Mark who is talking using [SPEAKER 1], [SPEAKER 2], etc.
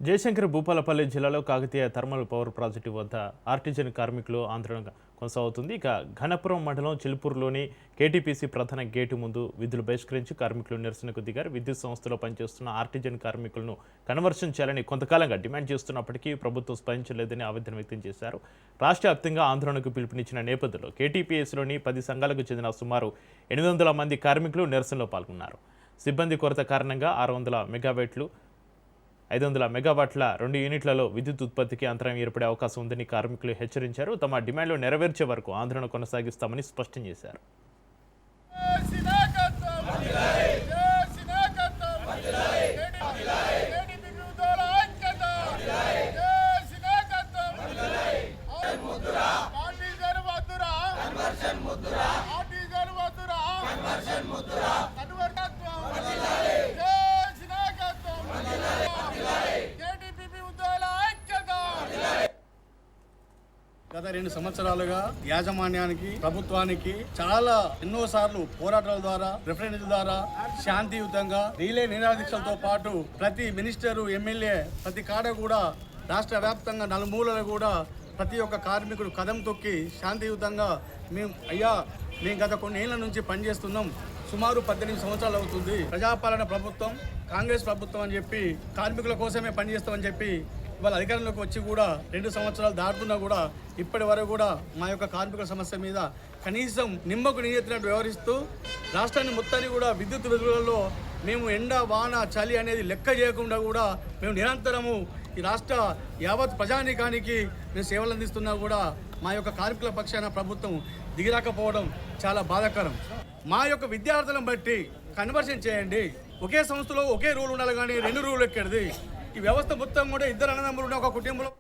[SPEAKER 1] జయశంకర్ భూపాలపల్లి జిల్లాలో Kakatiya thermal power project వద్ద artisan కార్మికులు ఆందోళన కొనసాగుతుంది. ఇక ఘనపురం మండలం చిలుపూరులోని కేటీపీసీ ప్రధాన గేటు ముందు విధులు బహిష్కరించి కార్మికులు నిరసనకు దిగారు. విద్యుత్ సంస్థలో పనిచేస్తున్న ఆర్టిజన్ కార్మికులను కన్వర్షన్ చేయాలని కొంతకాలంగా డిమాండ్ చేస్తున్నప్పటికీ ప్రభుత్వం స్పందించలేదని ఆవేదన వ్యక్తం చేశారు. రాష్ట్ర వ్యాప్తంగా ఆందోళనకు పిలుపునిచ్చిన నేపథ్యంలో కేటీపీఎస్లోని 10 సంఘాలకు చెందిన సుమారు 800 మంది కార్మికులు నిరసనలో పాల్గొన్నారు. సిబ్బంది కొరత కారణంగా 500 మెగావాట్ల 2 యూనిట్లలో విద్యుత్ ఉత్పత్తికి అంతరం ఏర్పడే అవకాశం ఉందని కార్మికులు హెచ్చరించారు. తమ డిమాండ్లు నెరవేర్చే వరకు ఆందోళన కొనసాగిస్తామని స్పష్టం చేశారు.
[SPEAKER 2] గత 2 సంవత్సరాలుగా యాజమాన్యానికి ప్రభుత్వానికి చాలా ఎన్నోసార్లు పోరాటాల ద్వారా రెఫరెండం ద్వారా శాంతియుతంగా రీలే నిరాదీక్షలతో పాటు ప్రతి మినిస్టరు ఎమ్మెల్యే ప్రతి కాడ కూడా రాష్ట్ర వ్యాప్తంగా నలుమూలలు కూడా ప్రతి ఒక్క కార్మికుడు కదం తొక్కి శాంతియుతంగా మేము గత కొన్ని ఏళ్ల నుంచి పనిచేస్తున్నాం. సుమారు 18 సంవత్సరాలు అవుతుంది. ప్రజాపాలన ప్రభుత్వం కాంగ్రెస్ ప్రభుత్వం అని చెప్పి కార్మికుల కోసమే పనిచేస్తామని చెప్పి వాళ్ళ అధికారంలోకి వచ్చి కూడా 2 సంవత్సరాలు దాటుతున్నా కూడా ఇప్పటి వరకు కూడా మా యొక్క కార్మికుల సమస్య మీద కనీసం నిమ్మకు నీరెత్తినట్టు వ్యవహరిస్తూ రాష్ట్రాన్ని మొత్తాన్ని కూడా విద్యుత్ విధులలో మేము ఎండ వాన చలి అనేది లెక్క చేయకుండా కూడా మేము నిరంతరము ఈ రాష్ట్ర యావత్ ప్రజానీకానికి మేము సేవలు అందిస్తున్నా కూడా మా యొక్క కార్మికుల పక్షాన ప్రభుత్వం దిగిరాకపోవడం చాలా బాధాకరం. మా యొక్క విద్యార్థులను బట్టి కన్వర్షన్ చేయండి. ఒకే సంస్థలో ఒకే రూల్ ఉండాలి కానీ 2 రూల్ ఎక్కడిది? ఈ వ్యవస్థ మొత్తం కూడా 2 అన్నదమ్ములు ఉన్న ఒక కుటుంబంలో